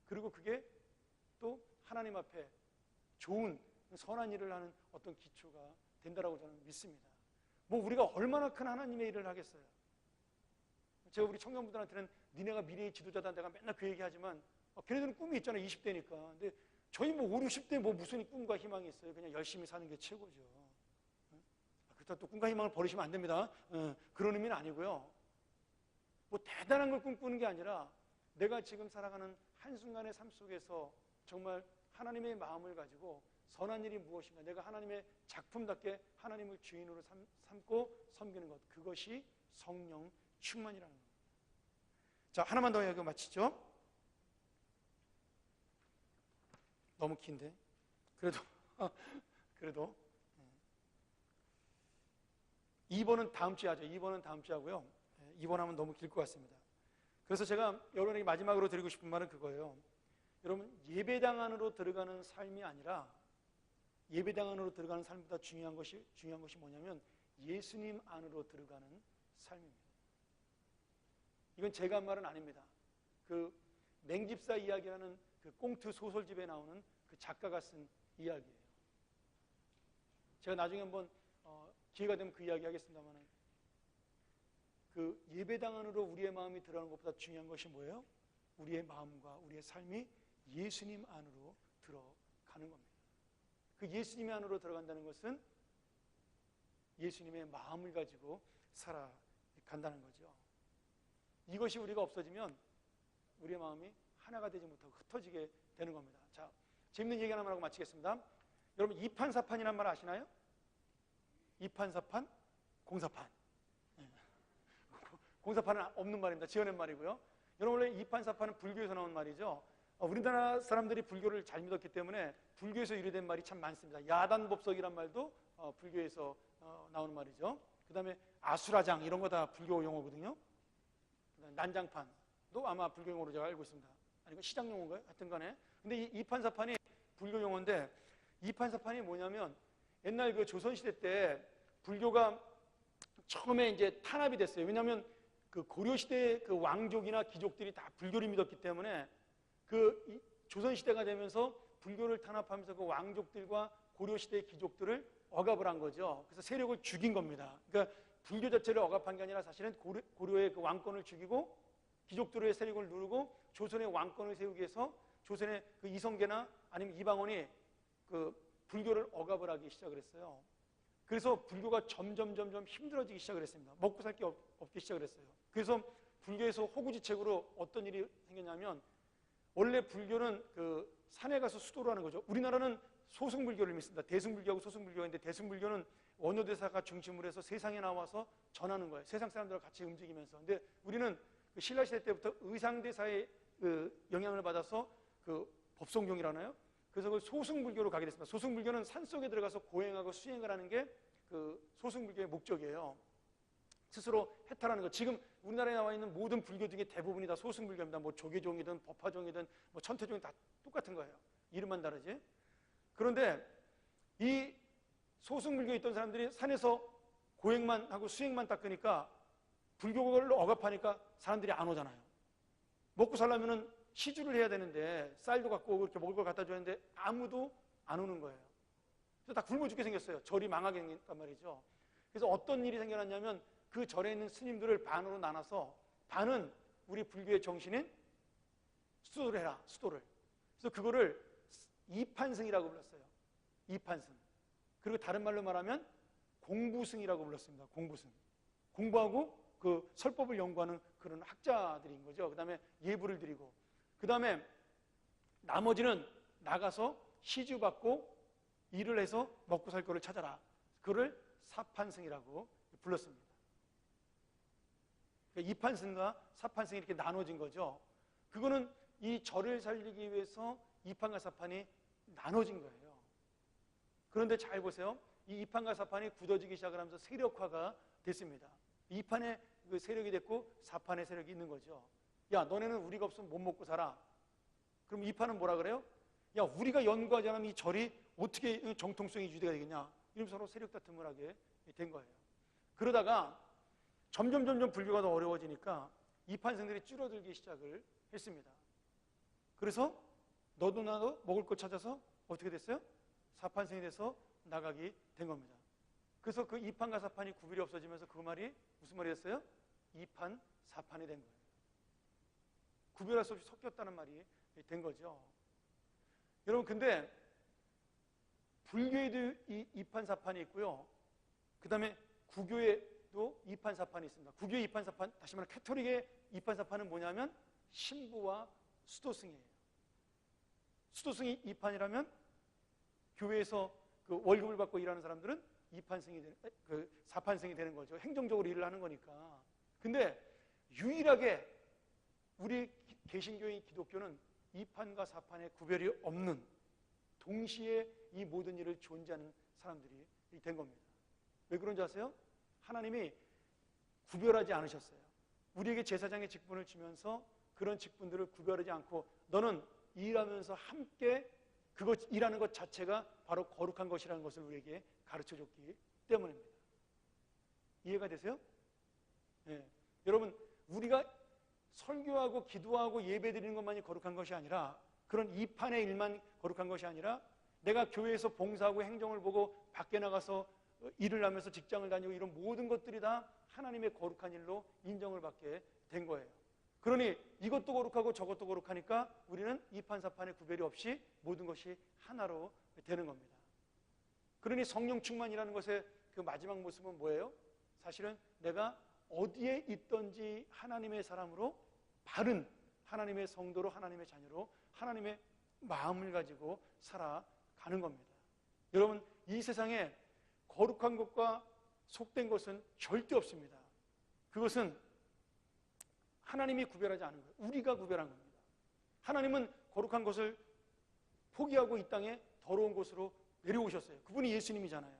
그리고 그게 또 하나님 앞에 좋은 선한 일을 하는 어떤 기초가 된다라고 저는 믿습니다. 뭐 우리가 얼마나 큰 하나님의 일을 하겠어요. 제가 우리 청년분들한테는 니네가 미래의 지도자다 내가 맨날 그 얘기하지만, 걔네들은 꿈이 있잖아요, 20대니까. 근데 저희 뭐 5, 60대 뭐 무슨 꿈과 희망이 있어요. 그냥 열심히 사는 게 최고죠. 그렇다고 또 꿈과 희망을 버리시면 안 됩니다. 그런 의미는 아니고요. 뭐 대단한 걸 꿈꾸는 게 아니라, 내가 지금 살아가는 한순간의 삶 속에서 정말 하나님의 마음을 가지고 선한 일이 무엇인가, 내가 하나님의 작품답게 하나님을 주인으로 삼고 섬기는 것, 그것이 성령 충만이라는 겁니다. 자, 하나만 더 이야기 마치죠. 너무 긴데 그래도 2번은 다음 주에 하죠. 2번은 다음 주에 하고요. 2번 하면 너무 길 것 같습니다. 그래서 제가 여러분에게 마지막으로 드리고 싶은 말은 그거예요. 여러분, 예배당 안으로 들어가는 삶이 아니라, 예배당 안으로 들어가는 삶보다 중요한 것이 뭐냐면 예수님 안으로 들어가는 삶입니다. 이건 제가 한 말은 아닙니다. 그 맹집사 이야기라는 그 꽁트 소설집에 나오는 그 작가가 쓴 이야기예요. 제가 나중에 한번 기회가 되면 그 이야기 하겠습니다만, 그 예배당 안으로 우리의 마음이 들어가는 것보다 중요한 것이 뭐예요? 우리의 마음과 우리의 삶이 예수님 안으로 들어가는 겁니다. 그 예수님 안으로 들어간다는 것은 예수님의 마음을 가지고 살아간다는 거죠. 이것이 우리가 없어지면 우리의 마음이 하나가 되지 못하고 흩어지게 되는 겁니다. 자, 재밌는 얘기 하나만 하고 마치겠습니다. 여러분, 이판사판이란 말 아시나요? 이판사판, 공사판. 공사판은 없는 말입니다. 지어낸 말이고요. 여러분, 원래 이판사판은 불교에서 나온 말이죠. 우리나라 사람들이 불교를 잘 믿었기 때문에 불교에서 유래된 말이 참 많습니다. 야단법석이란 말도 불교에서 나오는 말이죠. 그 다음에 아수라장 이런 거 다 불교 용어거든요. 그다음에 난장판도 아마 불교 용어로 제가 알고 있습니다. 아니면 시장 용어인가요? 하여튼 간에. 근데 이 이판사판이 불교 용어인데, 이판사판이 뭐냐면 옛날 그 조선시대 때 불교가 처음에 이제 탄압이 됐어요. 왜냐하면 그 고려시대 그 왕족이나 귀족들이 다 불교를 믿었기 때문에 그 조선시대가 되면서 불교를 탄압하면서 그 왕족들과 고려시대의 귀족들을 억압을 한 거죠. 그래서 세력을 죽인 겁니다. 그러니까 불교 자체를 억압한 게 아니라 사실은 고려의 그 왕권을 죽이고 귀족들의 세력을 누르고 조선의 왕권을 세우기 위해서 조선의 그 이성계나 아니면 이방원이 그 불교를 억압을 하기 시작을 했어요. 그래서 불교가 점점 힘들어지기 시작을 했습니다. 먹고 살 게 없기 시작을 했어요. 그래서 불교에서 호구지책으로 어떤 일이 생겼냐면, 원래 불교는 그 산에 가서 수도를 하는 거죠. 우리나라는 소승불교를 믿습니다. 대승불교하고 소승불교가 있는데, 대승불교는 원효대사가 중심으로 해서 세상에 나와서 전하는 거예요. 세상 사람들과 같이 움직이면서. 근데 우리는 그 신라시대 때부터 의상대사의 그 영향을 받아서 그 법성경이라나요? 그래서 그 소승불교로 가게 됐습니다. 소승불교는 산속에 들어가서 고행하고 수행을 하는 게 그 소승불교의 목적이에요. 스스로 해탈하는 것. 지금 우리나라에 나와 있는 모든 불교 중에 대부분이 다 소승불교입니다. 뭐 조계종이든 법화종이든 뭐 천태종이든 다 똑같은 거예요. 이름만 다르지. 그런데 이 소승불교에 있던 사람들이 산에서 고행만 하고 수행만 닦으니까 불교를 억압하니까 사람들이 안 오잖아요. 먹고 살려면은 시주를 해야 되는데 쌀도 갖고 오고 이렇게 먹을 걸 갖다 줘야 하는데 아무도 안 오는 거예요. 그래서 다 굶어 죽게 생겼어요. 절이 망하게 생겼단 말이죠. 그래서 어떤 일이 생겨났냐면, 그 절에 있는 스님들을 반으로 나눠서 반은 우리 불교의 정신인 수도를 해라, 수도를. 그래서 그거를 이판승이라고 불렀어요. 이판승. 그리고 다른 말로 말하면 공부승이라고 불렀습니다. 공부승. 공부하고 그 설법을 연구하는 그런 학자들인 거죠. 그 다음에 예불을 드리고, 그 다음에 나머지는 나가서 시주받고 일을 해서 먹고 살 거를 찾아라. 그거를 사판승이라고 불렀습니다. 그러니까 이판승과 사판승이 이렇게 나눠진 거죠. 그거는 이 절을 살리기 위해서 이판과 사판이 나눠진 거예요. 그런데 잘 보세요. 이 이판과 사판이 굳어지기 시작을 하면서 세력화가 됐습니다. 이판의 그 세력이 됐고 사판의 세력이 있는 거죠. 야, 너네는 우리가 없으면 못 먹고 살아. 그럼 이판은 뭐라 그래요? 야, 우리가 연구하지 않으면 이 절이 어떻게 정통성이 유지가 되겠냐. 이러면서 서로 세력 다툼을 하게 된 거예요. 그러다가 점점 불교가 더 어려워지니까 이판승들이 줄어들기 시작을 했습니다. 그래서 너도 나도 먹을 걸 찾아서 어떻게 됐어요? 사판승이 돼서 나가게 된 겁니다. 그래서 그 이판과 사판이 구별이 없어지면서 그 말이 무슨 말이 됐어요? 이판, 사판이 된 거예요. 구별할 수 없이 섞였다는 말이 된 거죠. 여러분, 근데 불교에도 이판, 사판이 있고요. 그 다음에 구교에도 이판, 사판이 있습니다. 구교의 이판, 사판, 다시 말해 캐토릭의 이판, 사판은 뭐냐면 신부와 수도승이에요. 수도승이 이판이라면 교회에서 그 월급을 받고 일하는 사람들은 이판승이 되는, 그 사판승이 되는 거죠. 행정적으로 일을 하는 거니까. 근데 유일하게 우리 개신교인 기독교는 이판과 사판의 구별이 없는, 동시에 이 모든 일을 존재하는 사람들이 된 겁니다. 왜 그런지 아세요? 하나님이 구별하지 않으셨어요. 우리에게 제사장의 직분을 주면서 그런 직분들을 구별하지 않고, 너는 일하면서 함께 그것 일하는 것 자체가 바로 거룩한 것이라는 것을 우리에게 가르쳐줬기 때문입니다. 이해가 되세요? 네. 여러분, 우리가 설교하고 기도하고 예배드리는 것만이 거룩한 것이 아니라 그런 이 판의 일만 거룩한 것이 아니라 내가 교회에서 봉사하고 행정을 보고 밖에 나가서 일을 하면서 직장을 다니고 이런 모든 것들이 다 하나님의 거룩한 일로 인정을 받게 된 거예요. 그러니 이것도 거룩하고 저것도 거룩하니까 우리는 이판사판의 구별이 없이 모든 것이 하나로 되는 겁니다. 그러니 성령 충만이라는 것의 그 마지막 모습은 뭐예요? 사실은 내가 어디에 있든지 하나님의 사람으로, 바른 하나님의 성도로, 하나님의 자녀로 하나님의 마음을 가지고 살아가는 겁니다. 여러분, 이 세상에 거룩한 것과 속된 것은 절대 없습니다. 그것은 하나님이 구별하지 않은 거예요. 우리가 구별한 겁니다. 하나님은 거룩한 것을 포기하고 이 땅에 더러운 곳으로 내려오셨어요. 그분이 예수님이잖아요.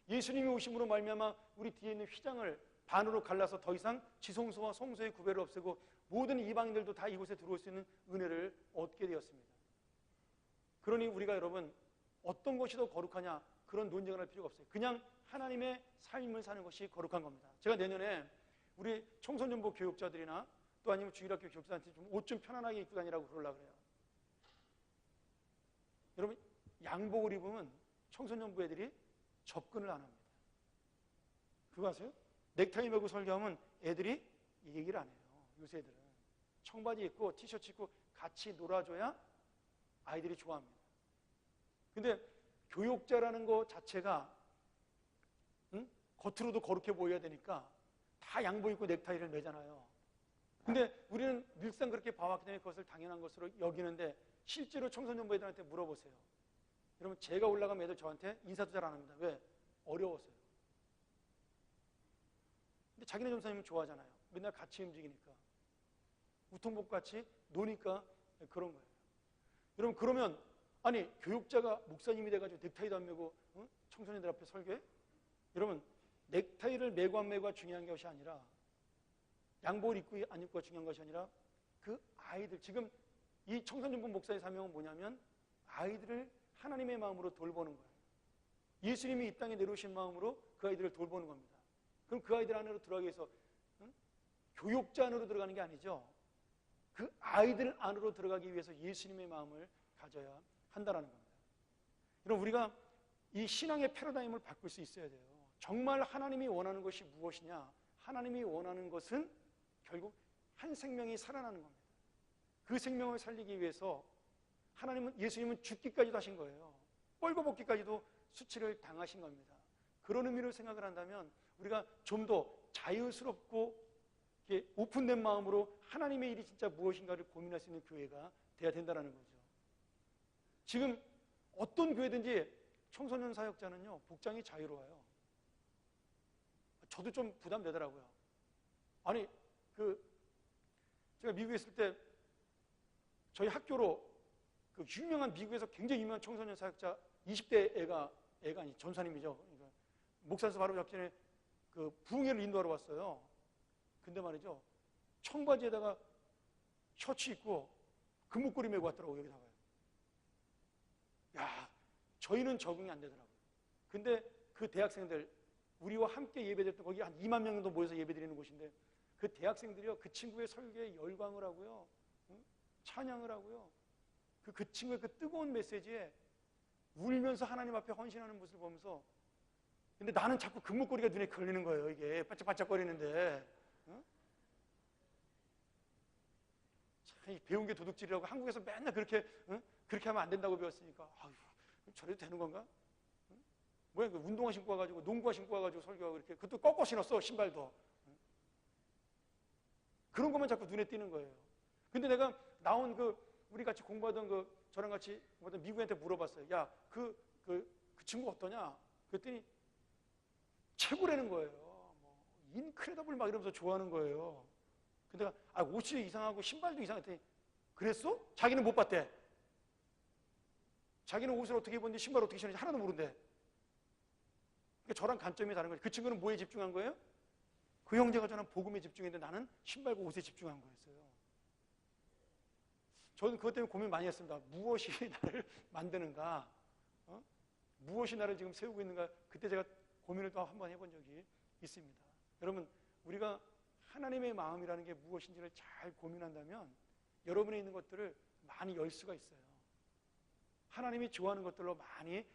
예수님이 오심으로 말미암아 우리 뒤에 있는 휘장을 반으로 갈라서 더 이상 지성소와 성소의 구별을 없애고 모든 이방인들도 다 이곳에 들어올 수 있는 은혜를 얻게 되었습니다. 그러니 우리가 여러분 어떤 것이 더 거룩하냐 그런 논쟁을 할 필요가 없어요. 그냥 하나님의 삶을 사는 것이 거룩한 겁니다. 제가 내년에 우리 청소년부 교육자들이나 또 아니면 주일학교 교육자한테 좀 옷 좀 편안하게 입고 다니라고 그러려고 그래요. 여러분, 양복을 입으면 청소년부 애들이 접근을 안 합니다. 그거 아세요? 넥타이 메고 설교하면 애들이 얘기를 안 해요. 요새 애들은 청바지 입고 티셔츠 입고 같이 놀아줘야 아이들이 좋아합니다. 근데 교육자라는 것 자체가 겉으로도 거룩해 보여야 되니까 다 양복 입고 넥타이를 매잖아요. 근데 우리는 늘상 그렇게 봐왔기 때문에 그것을 당연한 것으로 여기는데 실제로 청소년부 애들한테 물어보세요. 여러분, 제가 올라가면 애들 저한테 인사도 잘 안 합니다. 왜? 어려워서요. 근데 자기네 전사님은 좋아하잖아요. 맨날 같이 움직이니까. 우통복같이 노니까 그런 거예요. 여러분, 그러면 아니 교육자가 목사님이 돼가지고 넥타이도 안 메고 청소년들 앞에 설교해? 여러분, 넥타이를 메고 안 메고가 중요한 것이 아니라 양복을 입고 안 입고가 중요한 것이 아니라 그 아이들, 지금 이 청소년부 목사의 사명은 뭐냐면 아이들을 하나님의 마음으로 돌보는 거예요. 예수님이 이 땅에 내려오신 마음으로 그 아이들을 돌보는 겁니다. 그럼 그 아이들 안으로 들어가기 위해서 교육자 안으로 들어가는 게 아니죠. 그 아이들 안으로 들어가기 위해서 예수님의 마음을 가져야 한다는 겁니다. 여러분, 우리가 이 신앙의 패러다임을 바꿀 수 있어야 돼요. 정말 하나님이 원하는 것이 무엇이냐? 하나님이 원하는 것은 결국 한 생명이 살아나는 겁니다. 그 생명을 살리기 위해서 예수님은 죽기까지도 하신 거예요. 뻘거벗기까지도 수치를 당하신 겁니다. 그런 의미로 생각을 한다면 우리가 좀 더 자유스럽고 오픈된 마음으로 하나님의 일이 진짜 무엇인가를 고민할 수 있는 교회가 돼야 된다는 거죠. 지금 어떤 교회든지 청소년 사역자는요, 복장이 자유로워요. 저도 좀 부담되더라고요. 아니, 제가 미국에 있을 때 저희 학교로 그 유명한, 미국에서 굉장히 유명한 청소년 사역자 20대 애가 아니 전사님이죠. 그러니까 목사에서 바로 작전에 그 부흥회를 인도하러 왔어요. 근데 말이죠, 청바지에다가 셔츠 입고 금목걸이 메고 왔더라고요. 여기다가요. 야, 저희는 적응이 안 되더라고요. 근데 그 대학생들, 우리와 함께 예배드렸던, 거기 한 2만 명 정도 모여서 예배드리는 곳인데 그 대학생들이요, 그 친구의 설교에 열광을 하고요, 찬양을 하고요, 그 친구의 그 뜨거운 메시지에 울면서 하나님 앞에 헌신하는 모습을 보면서, 근데 나는 자꾸 금목걸이가 눈에 걸리는 거예요. 이게 반짝반짝거리는데, 참, 배운 게 도둑질이라고 한국에서 맨날 그렇게 하면 안 된다고 배웠으니까, 아유, 저래도 되는 건가? 뭐야, 그 운동화 신고 와가지고, 농구화 신고 와가지고 설교하고 이렇게, 그것도 꺾어 신었어, 신발도. 그런 것만 자꾸 눈에 띄는 거예요. 근데 내가 나온 우리 같이 공부하던 저랑 같이 공부하던 미국인한테 물어봤어요. 야, 그 친구 어떠냐? 그랬더니 최고라는 거예요. 뭐, 인크레더블 막 이러면서 좋아하는 거예요. 근데 내가, 옷이 이상하고 신발도 이상했더니, 그랬어? 자기는 못 봤대. 자기는 옷을 어떻게 입었는지 신발 어떻게 신었는지 하나도 모른대. 그러니까 저랑 관점이 다른 거예요. 그 친구는 뭐에 집중한 거예요? 그 형제가 저는 복음에 집중했는데 나는 신발과 옷에 집중한 거였어요. 저는 그것 때문에 고민 많이 했습니다. 무엇이 나를 만드는가? 무엇이 나를 지금 세우고 있는가? 그때 제가 고민을 또 한번 해본 적이 있습니다. 여러분, 우리가 하나님의 마음이라는 게 무엇인지를 잘 고민한다면 여러분에 있는 것들을 많이 열 수가 있어요. 하나님이 좋아하는 것들로 많이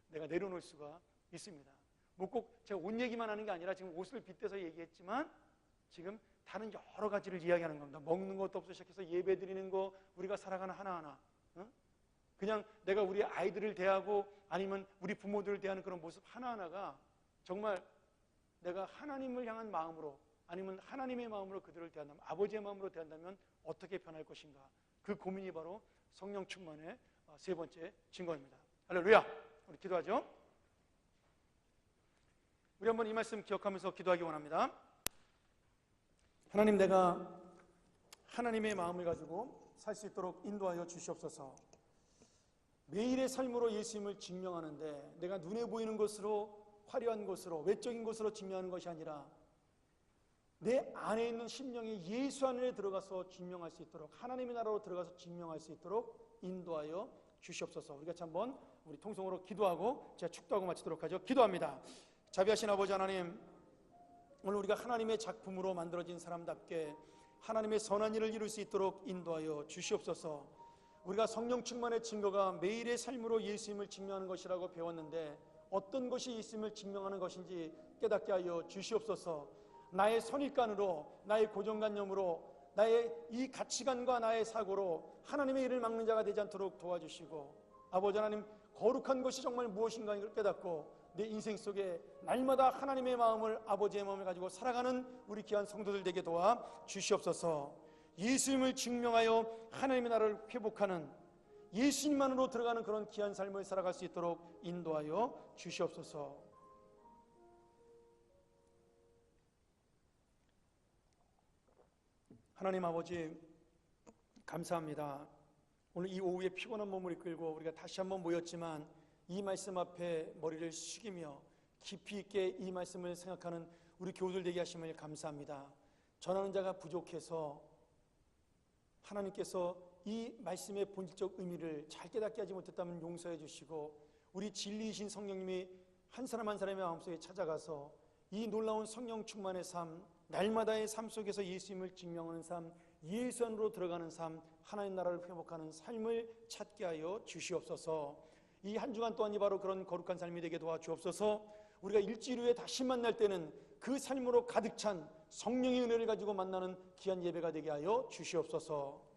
내가 내려놓을 수가 있습니다. 뭐 꼭 제가 옷 얘기만 하는 게 아니라 지금 옷을 빗대서 얘기했지만 지금 다른 여러 가지를 이야기하는 겁니다. 먹는 것부터 시작해서 예배 드리는 거, 우리가 살아가는 하나하나, 그냥 내가 우리 아이들을 대하고 아니면 우리 부모들을 대하는 그런 모습 하나하나가 정말 내가 하나님을 향한 마음으로 아니면 하나님의 마음으로 그들을 대한다면, 아버지의 마음으로 대한다면 어떻게 변할 것인가, 그 고민이 바로 성령 충만의 세 번째 증거입니다. 할렐루야. 우리 기도하죠. 우리 한번 이 말씀 기억하면서 기도하기 원합니다. 하나님, 내가 하나님의 마음을 가지고 살 수 있도록 인도하여 주시옵소서. 매일의 삶으로 예수님을 증명하는데 내가 눈에 보이는 것으로, 화려한 것으로, 외적인 것으로 증명하는 것이 아니라 내 안에 있는 심령이 예수 안에 들어가서 증명할 수 있도록, 하나님의 나라로 들어가서 증명할 수 있도록 인도하여 주시옵소서. 우리 같이 한번 우리 통성으로 기도하고 제가 축도하고 마치도록 하죠. 기도합니다. 자비하신 아버지 하나님, 오늘 우리가 하나님의 작품으로 만들어진 사람답게 하나님의 선한 일을 이룰 수 있도록 인도하여 주시옵소서. 우리가 성령 충만의 증거가 매일의 삶으로 예수님을 증명하는 것이라고 배웠는데 어떤 것이 예수님을 증명하는 것인지 깨닫게 하여 주시옵소서. 나의 선입관으로, 나의 고정관념으로, 나의 이 가치관과 나의 사고로 하나님의 일을 막는 자가 되지 않도록 도와주시고, 아버지 하나님, 거룩한 것이 정말 무엇인가 이걸 깨닫고 내 인생 속에 날마다 하나님의 마음을, 아버지의 마음을 가지고 살아가는 우리 귀한 성도들 되게 도와 주시옵소서. 예수님을 증명하여 하나님의 나라를 회복하는, 예수님만으로 들어가는 그런 귀한 삶을 살아갈 수 있도록 인도하여 주시옵소서. 하나님 아버지, 감사합니다. 오늘 이 오후에 피곤한 몸을 이끌고 우리가 다시 한번 모였지만 이 말씀 앞에 머리를 숙이며 깊이 있게 이 말씀을 생각하는 우리 교우들 되게 하심을 감사합니다. 전하는 자가 부족해서 하나님께서 이 말씀의 본질적 의미를 잘 깨닫게 하지 못했다면 용서해 주시고, 우리 진리이신 성령님이 한 사람 한 사람의 마음속에 찾아가서 이 놀라운 성령 충만의 삶, 날마다의 삶 속에서 예수님을 증명하는 삶, 예수 안으로 들어가는 삶, 하나님 나라를 회복하는 삶을 찾게 하여 주시옵소서. 이 한 주간 또한 이 바로 그런 거룩한 삶이 되게 도와주옵소서. 우리가 일주일 후에 다시 만날 때는 그 삶으로 가득 찬 성령의 은혜를 가지고 만나는 귀한 예배가 되게 하여 주시옵소서.